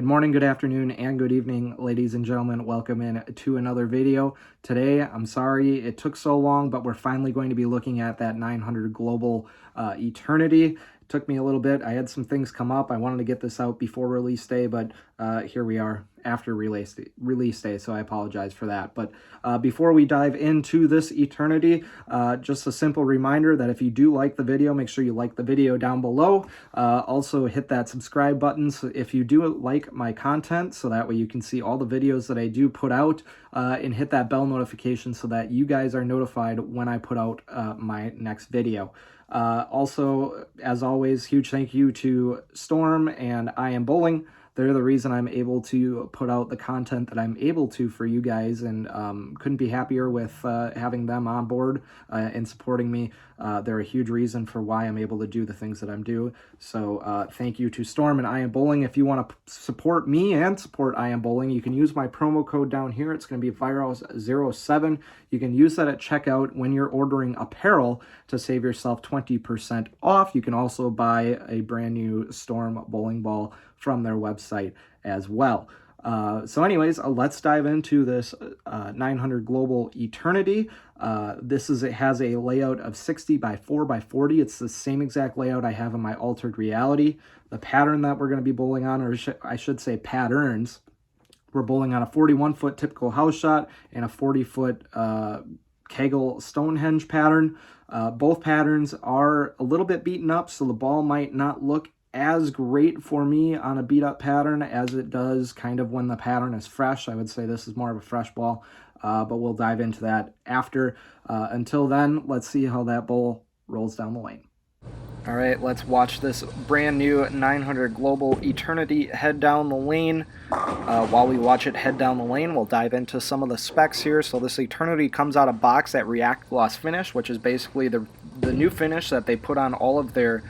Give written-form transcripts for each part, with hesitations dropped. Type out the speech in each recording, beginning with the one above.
Good morning, good afternoon, and good evening, ladies and gentlemen. Welcome in to another video. Today, I'm sorry it took so long, but we're finally going to be looking at that 900 Global Eternity. It took me a little bit. I had some things come up. I wanted to get this out before release day, but here we are after release day, so I apologize for that. But before we dive into this Eternity, just a simple reminder that if you do like the video, make sure you like the video down below. Also hit that subscribe button so if you do like my content, so that way you can see all the videos that I do put out, and hit that bell notification so that you guys are notified when I put out my next video. Also, as always, huge thank you to Storm and I Am Bowling. They're the reason I'm able to put out the content that I'm able to for you guys, and couldn't be happier with having them on board and supporting me. They're a huge reason for why I'm able to do the things that I'm doing. So thank you to Storm and I Am Bowling. If you want to support me and support I Am Bowling, you can use my promo code down here. It's going to be Viros07. You can use that at checkout when you're ordering apparel to save yourself 20% off. You can also buy a brand new Storm bowling ball from their website as well. So anyways, let's dive into this 900 Global Eternity. It has a layout of 60 by 4 by 40. It's the same exact layout I have in my Altered Reality. The pattern that we're going to be bowling on, or I should say patterns, we're bowling on a 41-foot typical house shot and a 40-foot Kegel Stonehenge pattern. Both patterns are a little bit beaten up, so the ball might not look as great for me on a beat up pattern as it does kind of when the pattern is fresh. I would say this is more of a fresh ball, but we'll dive into that after. Until then, let's see how that bowl rolls down the lane. All right, let's watch this brand new 900 Global Eternity head down the lane. While we watch it head down the lane, we'll dive into some of the specs here. So this Eternity comes out of box at React Gloss Finish, which is basically the new finish that they put on all of their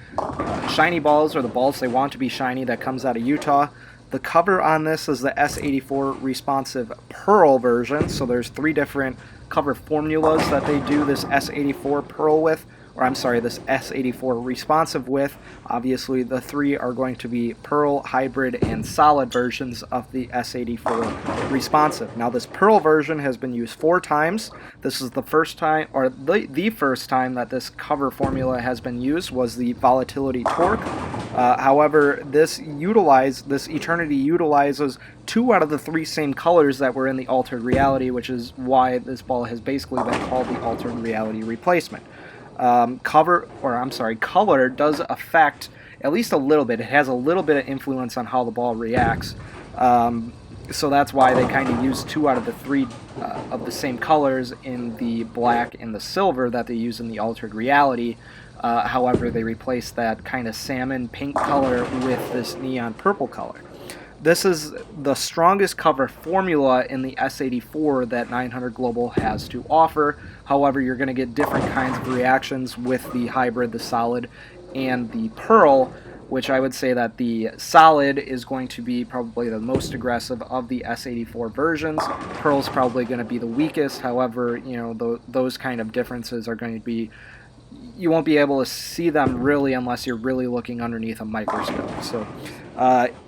shiny balls, or the balls they want to be shiny, that comes out of Utah. The cover on this is the S84 responsive Pearl version, so there's 3 different cover formulas that they do this S84 Pearl with, or I'm sorry, this S84 responsive with. Obviously the 3 are going to be Pearl, Hybrid, and Solid versions of the S84 responsive. Now this Pearl version has been used 4 times. This is the first time, or the first time that this cover formula has been used was the Volatility Torque. However, this Eternity utilizes 2 out of the 3 same colors that were in the Altered Reality, which is why this ball has basically been called the Altered Reality replacement. Color does affect at least a little bit. It has a little bit of influence on how the ball reacts. So that's why they kind of use 2 out of the 3 of the same colors in the black and the silver that they use in the Altered Reality. However, they replace that kind of salmon pink color with this neon purple color. This is the strongest cover formula in the S84 that 900 Global has to offer. However, you're going to get different kinds of reactions with the Hybrid, the Solid, and the Pearl, which I would say that the Solid is going to be probably the most aggressive of the S84 versions. Pearl's probably going to be the weakest. However, you know, those kind of differences are going to be, you won't be able to see them really unless you're really looking underneath a microscope. So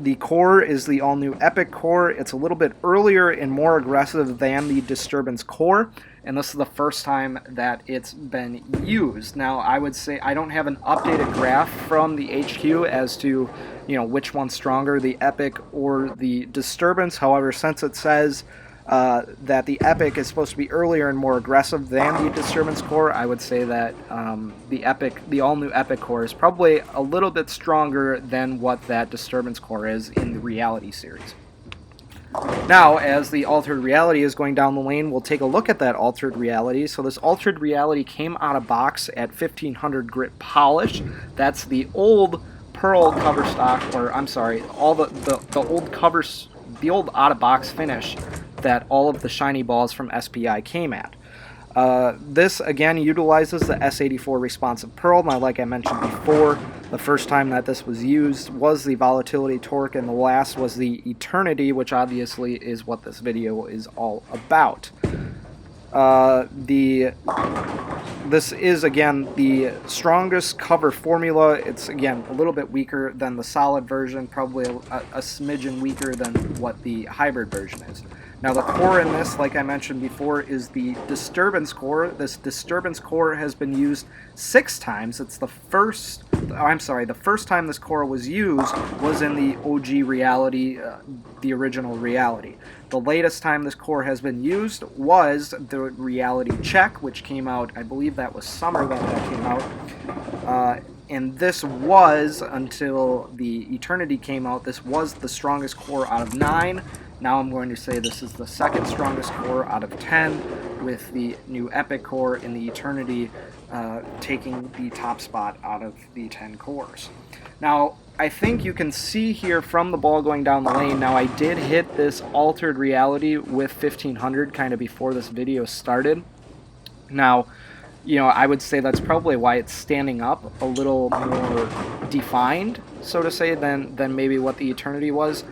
the core is the all-new Epic core. It's a little bit earlier and more aggressive than the Disturbance core, and this is the first time that it's been used. Now, I would say I don't have an updated graph from the HQ as to, you know, which one's stronger, the Epic or the Disturbance. However, since it says that the Epic is supposed to be earlier and more aggressive than the Disturbance core, I would say that the all-new Epic core is probably a little bit stronger than what that Disturbance core is in the Reality series. Now, as the Altered Reality is going down the lane, we'll take a look at that Altered Reality. So this Altered Reality came out of box at 1500 grit polish. That's the old Pearl cover stock, or I'm sorry, all the old covers, the old out-of-box finish that all of the shiny balls from SPI came at. This again utilizes the S84 responsive Pearl. Now, like I mentioned before, the first time that this was used was the Volatility Torque, and the last was the Eternity, which obviously is what this video is all about. The this is, again, the strongest cover formula. It's, again, a little bit weaker than the solid version, probably a smidgen weaker than what the hybrid version is. Now, the core in this, like I mentioned before, is the disturbance core. This disturbance core has been used 6 times. It's the first, the first time this core was used was in the OG Reality, the original Reality. The latest time this core has been used was the Reality Check, which came out, I believe that was summer that came out. And this was, until the Eternity came out, this was the strongest core out of 9. Now I'm going to say this is the second strongest core out of 10, with the new Epic core in the Eternity taking the top spot out of the 10 cores. Now, I think you can see here from the ball going down the lane, now I did hit this altered reality with 1500 kind of before this video started. Now, you know, I would say that's probably why it's standing up a little more defined, so to say, than maybe what the Eternity was.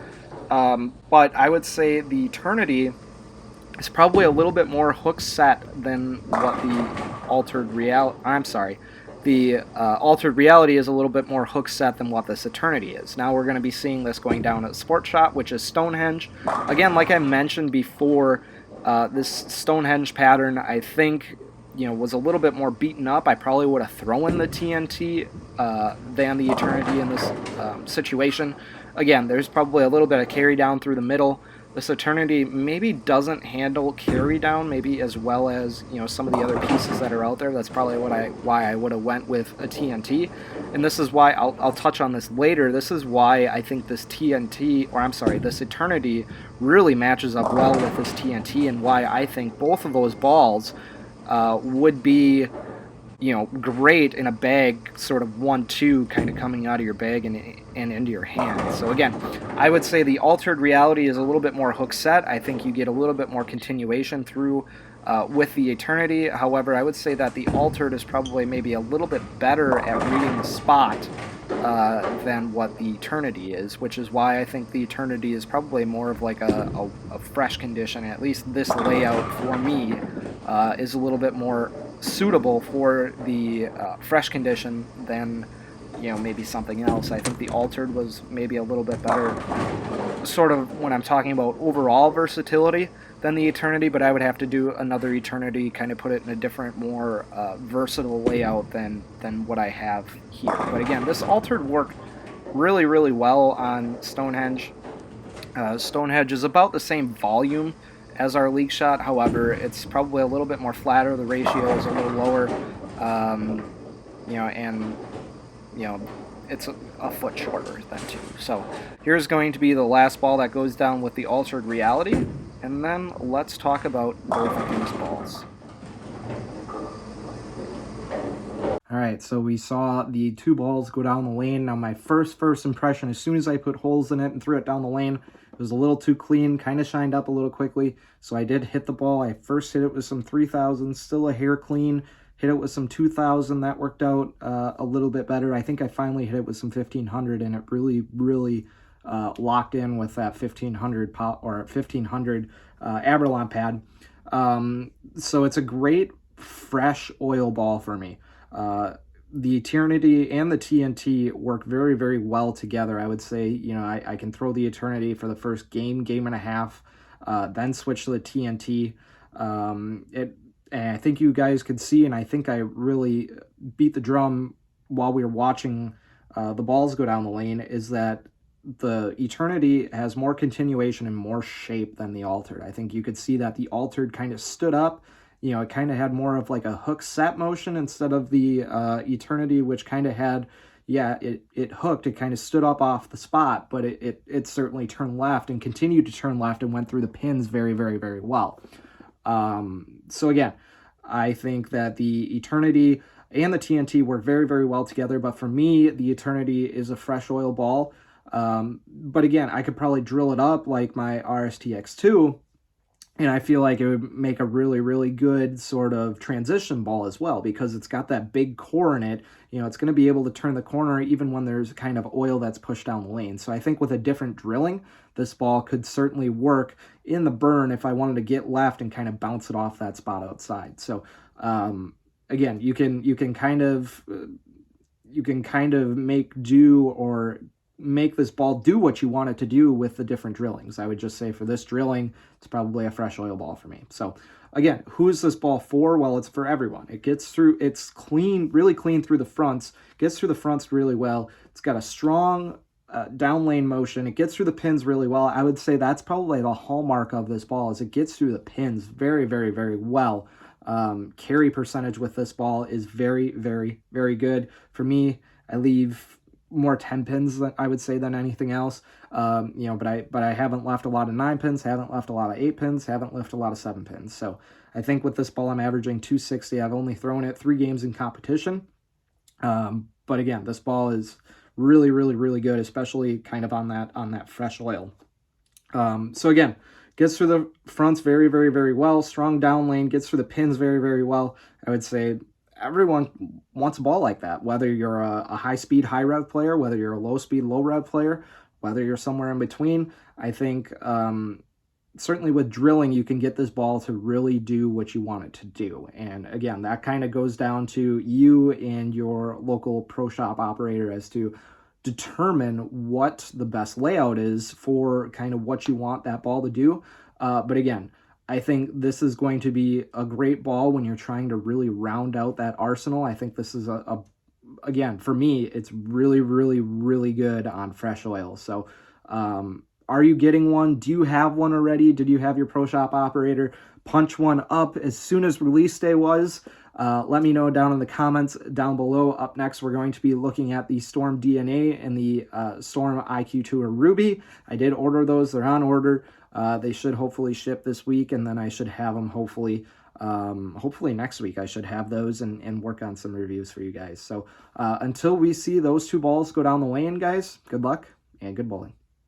But I would say the Eternity is probably a little bit more hook set than what the altered reality. I'm sorry. The altered reality is a little bit more hook set than what this Eternity is. Now we're going to be seeing this going down at the Sport Shop, which is Stonehenge. Again, like I mentioned before, this Stonehenge pattern, I think, you know, was a little bit more beaten up. I probably would have thrown the TNT than the Eternity in this situation. Again, there's probably a little bit of carry down through the middle. This Eternity maybe doesn't handle carry down maybe as well as, you know, some of the other pieces that are out there. That's probably why I would have went with a TNT. And this is why, I'll touch on this later, this is why I think this TNT, or I'm sorry, this Eternity really matches up well with this TNT, and why I think both of those balls would be, you know, great in a bag, sort of 1-2 kind of coming out of your bag and into your hand. So again, I would say the altered reality is a little bit more hook set. I think you get a little bit more continuation through with the Eternity. However, I would say that the altered is probably maybe a little bit better at reading the spot than what the Eternity is, which is why I think the Eternity is probably more of like a fresh condition. At least this layout for me is a little bit more suitable for the fresh condition than, you know, maybe something else. I think the altered was maybe a little bit better sort of when I'm talking about overall versatility than the Eternity, but I would have to do another Eternity, kind of put it in a different, more versatile layout than what I have here. But again, this altered worked really, really well on Stonehenge. Stonehenge is about the same volume as our league shot, however, it's probably a little bit more flatter, the ratio is a little lower, you know, and, you know, it's a foot shorter than 2. So here's going to be the last ball that goes down with the altered reality, and then let's talk about both of these balls. Alright, so we saw the 2 balls go down the lane. Now my first impression, as soon as I put holes in it and threw it down the lane, it was a little too clean, kind of shined up a little quickly, so I did hit the ball. I first hit it with some 3,000, still a hair clean. Hit it with some 2,000, that worked out a little bit better. I think I finally hit it with some 1,500, and it really, really locked in with that 1,500 Abralon pad. So it's a great fresh oil ball for me. The Eternity and the TNT work very, very well together. I would say, you know, I can throw the Eternity for the first game and a half, then switch to the TNT. And I think you guys could see, and I think I really beat the drum while we were watching the balls go down the lane, is that the Eternity has more continuation and more shape than the Altered. I think you could see that the Altered kind of stood up. You know, it kind of had more of like a hook set motion instead of the Eternity, which kind of had, yeah, it hooked. It kind of stood up off the spot, but it certainly turned left and continued to turn left and went through the pins very, very, very well. So again, I think that the Eternity and the TNT work very, very well together, but for me, the Eternity is a fresh oil ball. But again, I could probably drill it up like my RSTX2, and I feel like it would make a really, really good sort of transition ball as well, because it's got that big core in it. You know, it's going to be able to turn the corner even when there's kind of oil that's pushed down the lane. So I think with a different drilling, this ball could certainly work in the burn if I wanted to get left and kind of bounce it off that spot outside. So again, you can kind of make do, or make this ball do what you want it to do with the different drillings. I would just say for this drilling, it's probably a fresh oil ball for me. So again, who is this ball for? Well, it's for everyone. It gets through, it's clean, really clean through the fronts, gets through the fronts really well. It's got a strong down lane motion. It gets through the pins really well. I would say that's probably the hallmark of this ball, is it gets through the pins very, very, very well. Carry percentage with this ball is very, very, very good. For me, I leave more 10 pins than I would say than anything else. But I haven't left a lot of 9 pins, haven't left a lot of 8 pins, haven't left a lot of 7 pins. So I think with this ball, I'm averaging 260. I've only thrown it 3 games in competition. But again, this ball is really, really, really good, especially kind of on that fresh oil. So again, gets through the fronts very, very, very well. Strong down lane, gets through the pins very, very well. I would say everyone wants a ball like that, whether you're a high-speed, high-rev player, whether you're a low-speed, low-rev player, whether you're somewhere in between. I think certainly with drilling, you can get this ball to really do what you want it to do. And again, that kind of goes down to you and your local pro shop operator as to determine what the best layout is for kind of what you want that ball to do. But again, I think this is going to be a great ball when you're trying to really round out that arsenal. I think this is again, for me, it's really, really, really good on fresh oil. So, are you getting one? Do you have one already? Did you have your pro shop operator punch one up as soon as release day was? Let me know down in the comments down below. Up next, we're going to be looking at the Storm DNA and the Storm IQ Tour Ruby. I did order those. They're on order. They should hopefully ship this week, and then I should have them hopefully next week. I should have those and work on some reviews for you guys. So until we see those 2 balls go down the lane, guys, good luck and good bowling.